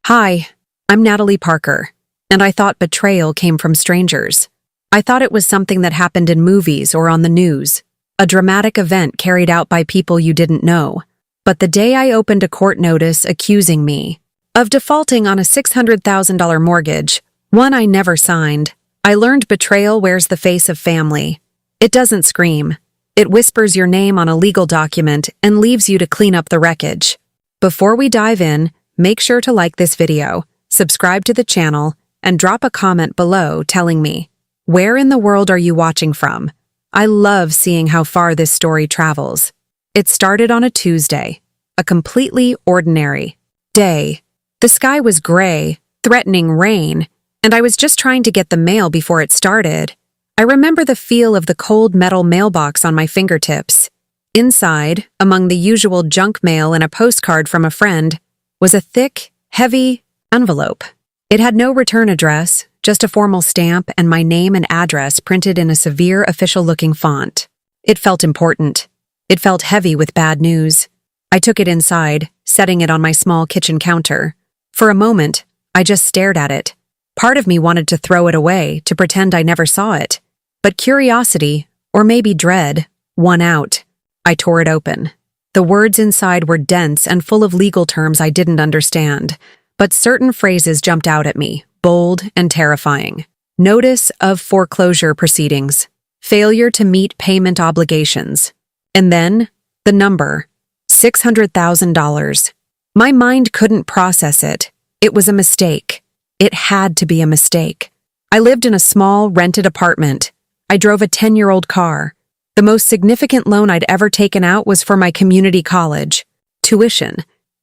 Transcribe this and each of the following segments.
Hi, I'm Natalie Parker, and I thought betrayal came from strangers. I thought it was something that happened in movies or on the news, a dramatic event carried out by people you didn't know. But the day I opened a court notice accusing me of defaulting on a $600,000 mortgage, one I never signed, I learned betrayal wears the face of family. It doesn't scream. It whispers your name on a legal document and leaves you to clean up the wreckage. Before we dive in, make sure to like this video, subscribe to the channel, and drop a comment below telling me, where in the world are you watching from? I love seeing how far this story travels. It started on a Tuesday, a completely ordinary day. The sky was gray, threatening rain, and I was just trying to get the mail before it started. I remember the feel of the cold metal mailbox on my fingertips. Inside, among the usual junk mail and a postcard from a friend, was a thick, heavy envelope. It had no return address, just a formal stamp and my name and address printed in a severe official-looking font. It felt important. It felt heavy with bad news. I took it inside, setting it on my small kitchen counter. For a moment, I just stared at it. Part of me wanted to throw it away, to pretend I never saw it. But curiosity, or maybe dread, won out. I tore it open. The words inside were dense and full of legal terms I didn't understand, but certain phrases jumped out at me, bold and terrifying. Notice of foreclosure proceedings. Failure to meet payment obligations. And then, the number. $600,000. My mind couldn't process it. It was a mistake. It had to be a mistake. I lived in a small, rented apartment. I drove a 10-year-old car. The most significant loan I'd ever taken out was for my community college, tuition,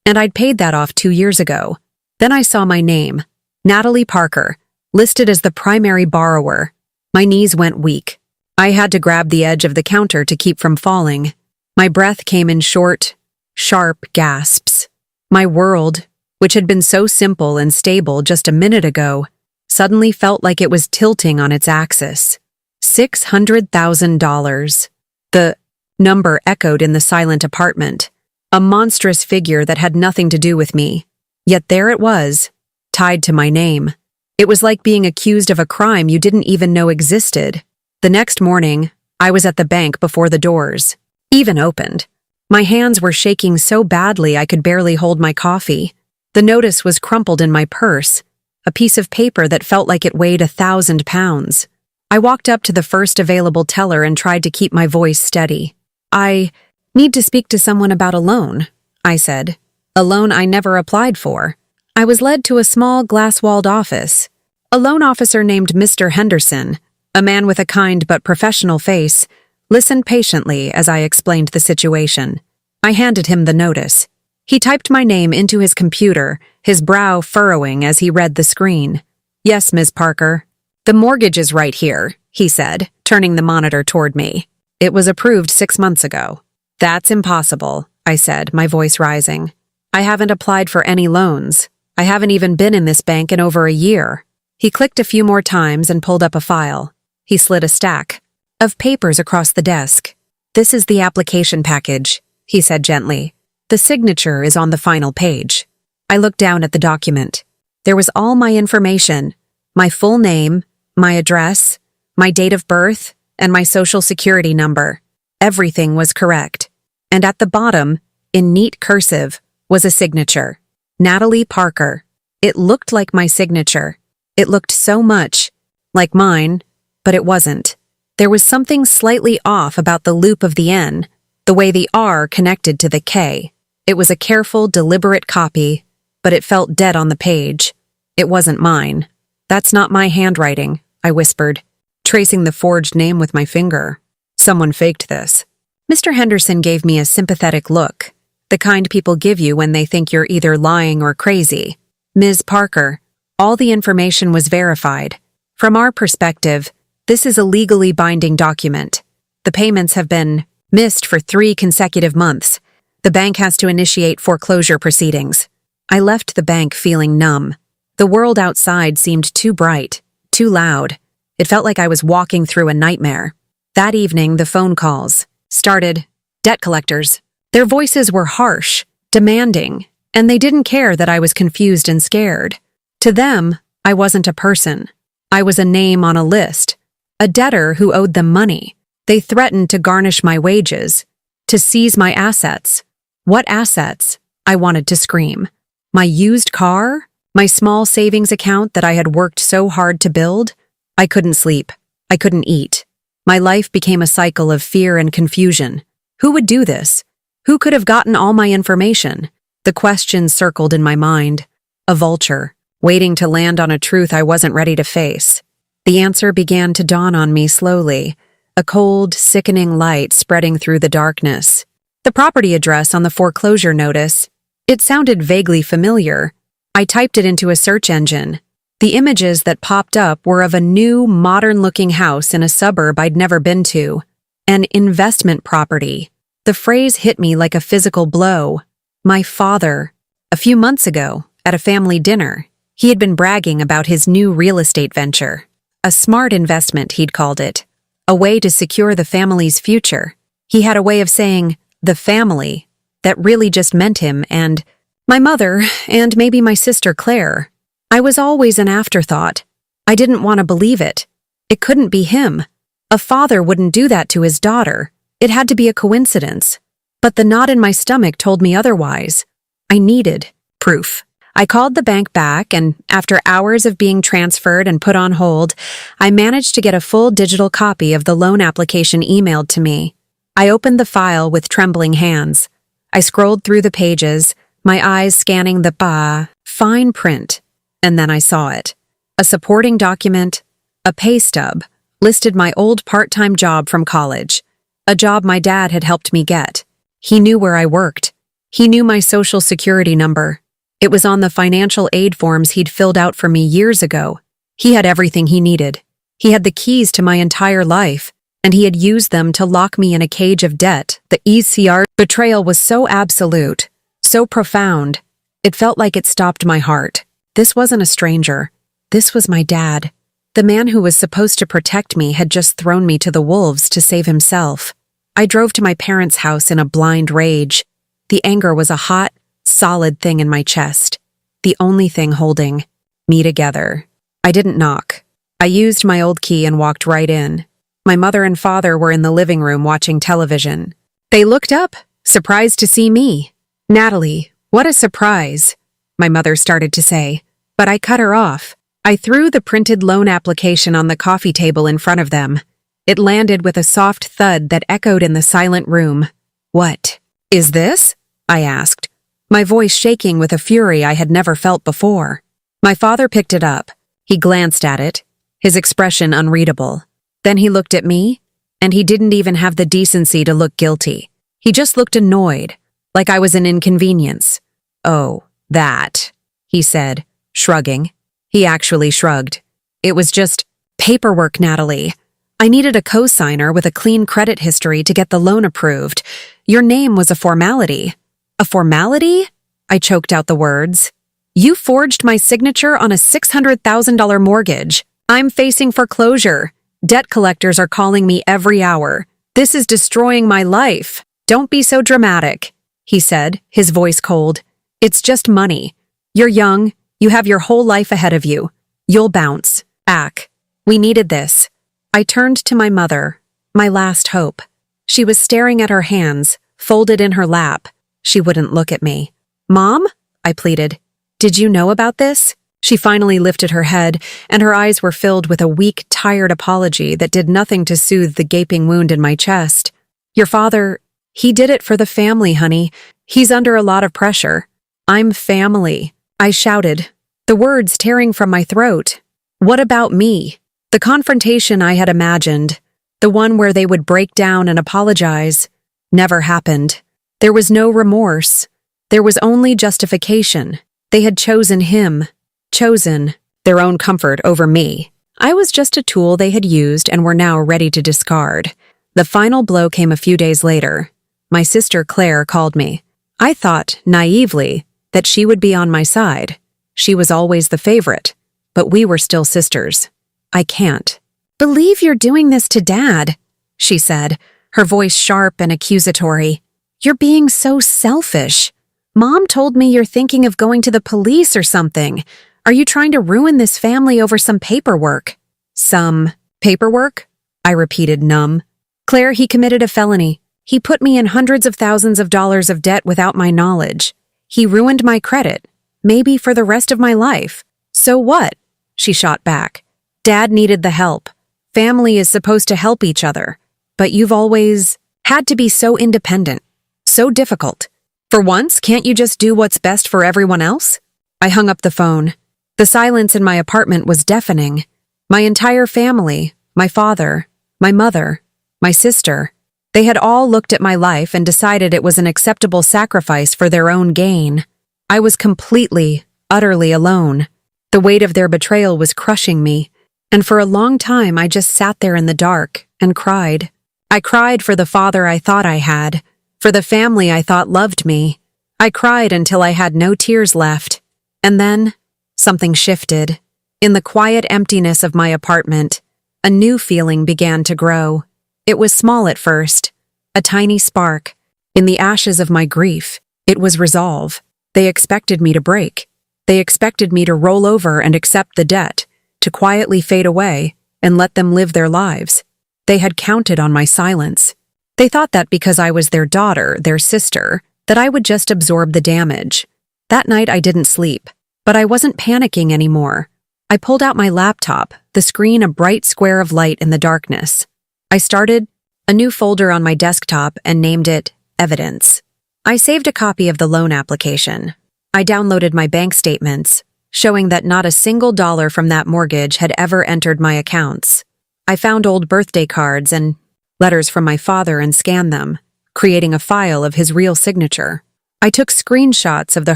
and I'd paid that off 2 years ago. Then I saw my name, Natalie Parker, listed as the primary borrower. My knees went weak. I had to grab the edge of the counter to keep from falling. My breath came in short, sharp gasps. My world, which had been so simple and stable just a minute ago, suddenly felt like it was tilting on its axis. $600,000. The number echoed in the silent apartment, a monstrous figure that had nothing to do with me. Yet there it was, tied to my name. It was like being accused of a crime you didn't even know existed. The next morning, I was at the bank before the doors, even opened. My hands were shaking so badly I could barely hold my coffee. The notice was crumpled in my purse, a piece of paper that felt like it weighed 1,000 pounds. I walked up to the first available teller and tried to keep my voice steady. I need to speak to someone about a loan, I said. A loan I never applied for. I was led to a small glass-walled office. A loan officer named Mr. Henderson, a man with a kind but professional face, listened patiently as I explained the situation. I handed him the notice. He typed my name into his computer, his brow furrowing as he read the screen. "Yes, Ms. Parker. The mortgage is right here," he said, turning the monitor toward me. "It was approved 6 months ago." "That's impossible," I said, my voice rising. "I haven't applied for any loans. I haven't even been in this bank in over a year." He clicked a few more times and pulled up a file. He slid a stack of papers across the desk. "This is the application package," he said gently. "The signature is on the final page." I looked down at the document. There was all my information, my full name, my address, my date of birth, and my social security number. Everything was correct. And at the bottom, in neat cursive, was a signature. Natalie Parker. It looked like my signature. It looked so much like mine, but it wasn't. There was something slightly off about the loop of the N, the way the R connected to the K. It was a careful, deliberate copy, but it felt dead on the page. It wasn't mine. "That's not my handwriting," I whispered, tracing the forged name with my finger. "Someone faked this." Mr. Henderson gave me a sympathetic look, the kind people give you when they think you're either lying or crazy. "Ms. Parker, all the information was verified. From our perspective, this is a legally binding document. The payments have been missed for 3 consecutive months. The bank has to initiate foreclosure proceedings." I left the bank feeling numb. The world outside seemed too bright, too loud. It felt like I was walking through a nightmare. That evening, the phone calls started. Debt collectors. Their voices were harsh, demanding. And they didn't care that I was confused and scared. To them, I wasn't a person. I was a name on a list, a debtor who owed them money. They threatened to garnish my wages, to seize my assets. What assets? I wanted to scream. My used car? My small savings account that I had worked so hard to build? I couldn't sleep. I couldn't eat. My life became a cycle of fear and confusion. Who would do this? Who could have gotten all my information? The questions circled in my mind. A vulture, waiting to land on a truth I wasn't ready to face. The answer began to dawn on me slowly, a cold, sickening light spreading through the darkness. The property address on the foreclosure notice. It sounded vaguely familiar. I typed it into a search engine. The images that popped up were of a new, modern-looking house in a suburb I'd never been to. An investment property. The phrase hit me like a physical blow. My father. A few months ago, at a family dinner, he had been bragging about his new real estate venture. A smart investment, he'd called it. A way to secure the family's future. He had a way of saying, the family, that really just meant him and my mother and maybe my sister Claire. I was always an afterthought. I didn't want to believe it. It couldn't be him. A father wouldn't do that to his daughter. It had to be a coincidence. But the knot in my stomach told me otherwise. I needed proof. I called the bank back, and after hours of being transferred and put on hold, I managed to get a full digital copy of the loan application emailed to me. I opened the file with trembling hands. I scrolled through the pages, my eyes scanning the fine print, and then I saw it. A supporting document, a pay stub, listed my old part-time job from college, a job my dad had helped me get. He knew where I worked. He knew my social security number. It was on the financial aid forms he'd filled out for me years ago. He had everything he needed. He had the keys to my entire life, and he had used them to lock me in a cage of debt. The ECR betrayal was so absolute, so profound, it felt like it stopped my heart. This wasn't a stranger. This was my dad. The man who was supposed to protect me had just thrown me to the wolves to save himself. I drove to my parents' house in a blind rage. The anger was a hot, solid thing in my chest, the only thing holding me together. I didn't knock. I used my old key and walked right in. My mother and father were in the living room watching television. They looked up, surprised to see me. "Natalie, what a surprise," my mother started to say, but I cut her off. I threw the printed loan application on the coffee table in front of them. It landed with a soft thud that echoed in the silent room. "What is this?" I asked, my voice shaking with a fury I had never felt before. My father picked it up. He glanced at it, his expression unreadable. Then he looked at me, and he didn't even have the decency to look guilty. He just looked annoyed, like I was an inconvenience. "Oh, that," he said, shrugging. He actually shrugged. "It was just paperwork, Natalie. I needed a co-signer with a clean credit history to get the loan approved. Your name was a formality." "A formality?" I choked out the words. "You forged my signature on a $600,000 mortgage. I'm facing foreclosure. Debt collectors are calling me every hour. This is destroying my life. Don't be so dramatic," he said, his voice cold. "It's just money. You're young. You have your whole life ahead of you. You'll bounce back. We needed this." I turned to my mother, my last hope. She was staring at her hands, folded in her lap. She wouldn't look at me. "Mom?" I pleaded. "Did you know about this?" She finally lifted her head, and her eyes were filled with a weak, tired apology that did nothing to soothe the gaping wound in my chest. "Your father, he did it for the family, honey. He's under a lot of pressure." "I'm family," I shouted, the words tearing from my throat. What about me? The confrontation I had imagined, the one where they would break down and apologize, never happened. There was no remorse. There was only justification. They had chosen him, chosen their own comfort over me. I was just a tool they had used and were now ready to discard. The final blow came a few days later. My sister Claire called me. I thought, naively, that she would be on my side. She was always the favorite, but we were still sisters. "I can't believe you're doing this to Dad," she said, her voice sharp and accusatory. "You're being so selfish. Mom told me you're thinking of going to the police or something. Are you trying to ruin this family over some paperwork? Some paperwork? I repeated, numb. Claire, he committed a felony. He put me in hundreds of thousands of dollars of debt without my knowledge. He ruined my credit, maybe for the rest of my life. So what? She shot back. Dad needed the help. Family is supposed to help each other. But you've always had to be so independent, so difficult. For once, can't you just do what's best for everyone else? I hung up the phone. The silence in my apartment was deafening. My entire family, my father, my mother, my sister, they had all looked at my life and decided it was an acceptable sacrifice for their own gain. I was completely, utterly alone. The weight of their betrayal was crushing me, and for a long time I just sat there in the dark and cried. I cried for the father I thought I had, for the family I thought loved me. I cried until I had no tears left. And then, something shifted. In the quiet emptiness of my apartment, a new feeling began to grow. It was small at first, a tiny spark. In the ashes of my grief, it was resolve. They expected me to break. They expected me to roll over and accept the debt, to quietly fade away and let them live their lives. They had counted on my silence. They thought that because I was their daughter, their sister, that I would just absorb the damage. That night I didn't sleep, but I wasn't panicking anymore. I pulled out my laptop, the screen a bright square of light in the darkness. I started a new folder on my desktop and named it Evidence. I saved a copy of the loan application. I downloaded my bank statements, showing that not a single dollar from that mortgage had ever entered my accounts. I found old birthday cards and letters from my father and scanned them, creating a file of his real signature. I took screenshots of the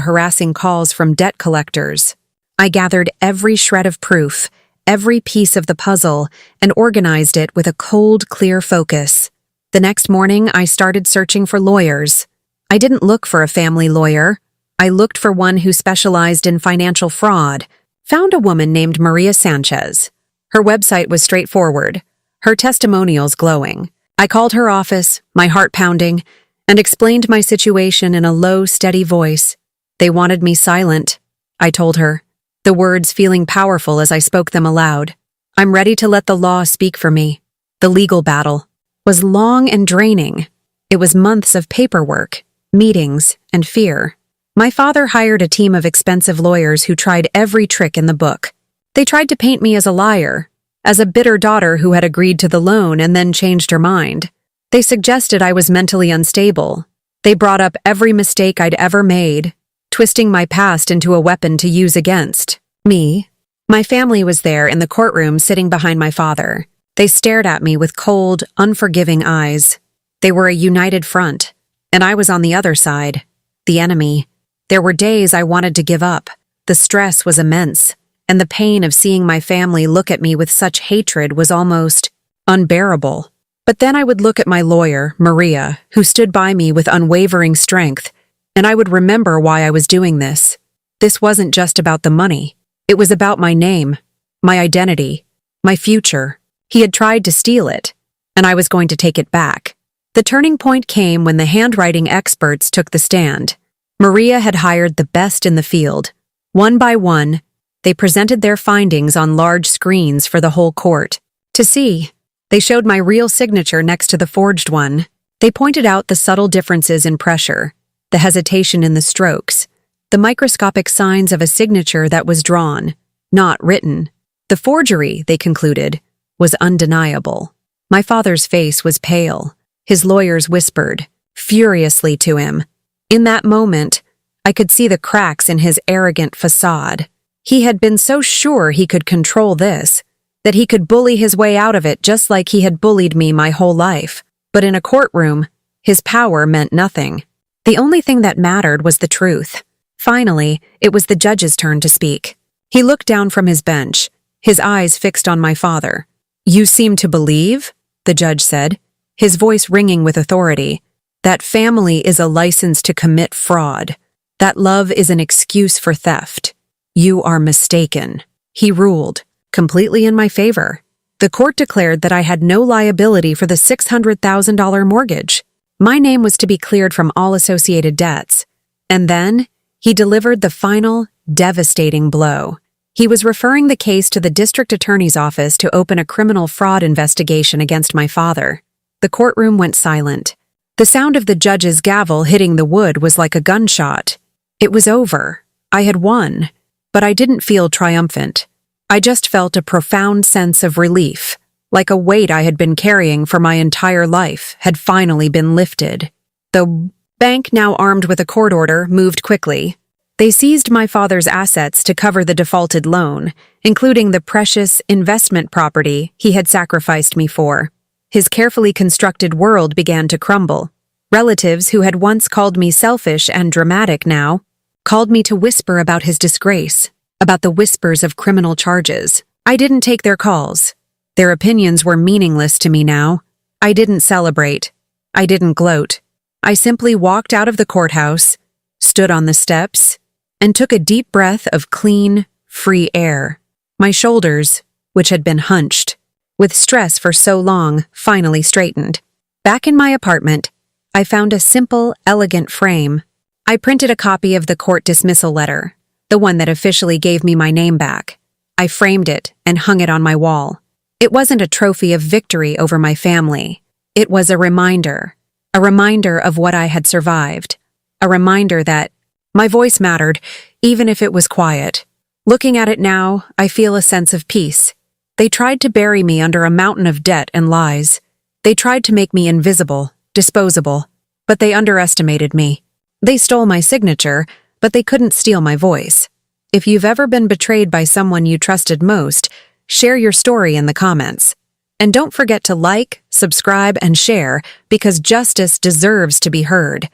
harassing calls from debt collectors. I gathered every shred of proof, every piece of the puzzle, and organized it with a cold, clear focus. The next morning, I started searching for lawyers. I didn't look for a family lawyer. I looked for one who specialized in financial fraud. Found a woman named Maria Sanchez. Her website was straightforward, her testimonials glowing. I called her office, my heart pounding, and explained my situation in a low, steady voice. They wanted me silent, I told her, the words feeling powerful as I spoke them aloud. I'm ready to let the law speak for me. The legal battle was long and draining. It was months of paperwork, meetings, and fear. My father hired a team of expensive lawyers who tried every trick in the book. They tried to paint me as a liar, as a bitter daughter who had agreed to the loan and then changed her mind. They suggested I was mentally unstable. They brought up every mistake I'd ever made, twisting my past into a weapon to use against me. My family was there in the courtroom sitting behind my father. They stared at me with cold, unforgiving eyes. They were a united front, and I was on the other side, the enemy. There were days I wanted to give up. The stress was immense, and the pain of seeing my family look at me with such hatred was almost unbearable. But then I would look at my lawyer, Maria, who stood by me with unwavering strength, and I would remember why I was doing this. This wasn't just about the money. It was about my name, my identity, my future. He had tried to steal it, and I was going to take it back. The turning point came when the handwriting experts took the stand. Maria had hired the best in the field. One by one, they presented their findings on large screens for the whole court to see. They showed my real signature next to the forged one. They pointed out the subtle differences in pressure, the hesitation in the strokes, the microscopic signs of a signature that was drawn, not written. The forgery, they concluded, was undeniable. My father's face was pale. His lawyers whispered furiously to him. In that moment, I could see the cracks in his arrogant facade. He had been so sure he could control this, that he could bully his way out of it just like he had bullied me my whole life. But in a courtroom, his power meant nothing. The only thing that mattered was the truth. Finally, it was the judge's turn to speak. He looked down from his bench, his eyes fixed on my father. "You seem to believe," the judge said, his voice ringing with authority, "that family is a license to commit fraud, that love is an excuse for theft. You are mistaken." He ruled, completely in my favor. The court declared that I had no liability for the $600,000 mortgage. My name was to be cleared from all associated debts. And then, he delivered the final, devastating blow. He was referring the case to the district attorney's office to open a criminal fraud investigation against my father. The courtroom went silent. The sound of the judge's gavel hitting the wood was like a gunshot. It was over. I had won. But I didn't feel triumphant. I just felt a profound sense of relief, like a weight I had been carrying for my entire life had finally been lifted. The bank, now armed with a court order, moved quickly. They seized my father's assets to cover the defaulted loan, including the precious investment property he had sacrificed me for. His carefully constructed world began to crumble. Relatives who had once called me selfish and dramatic now called me to whisper about his disgrace, about the whispers of criminal charges. I didn't take their calls. Their opinions were meaningless to me now. I didn't celebrate. I didn't gloat. I simply walked out of the courthouse, stood on the steps, and took a deep breath of clean, free air. My shoulders, which had been hunched with stress for so long, finally straightened. Back in my apartment, I found a simple, elegant frame. I printed a copy of the court dismissal letter, the one that officially gave me my name back. I framed it and hung it on my wall. It wasn't a trophy of victory over my family. It was a reminder of what I had survived, a reminder that my voice mattered, even if it was quiet. Looking at it now, I feel a sense of peace. They tried to bury me under a mountain of debt and lies. They tried to make me invisible, disposable, but they underestimated me. They stole my signature, but they couldn't steal my voice. If you've ever been betrayed by someone you trusted most, share your story in the comments. And don't forget to like, subscribe, and share because justice deserves to be heard.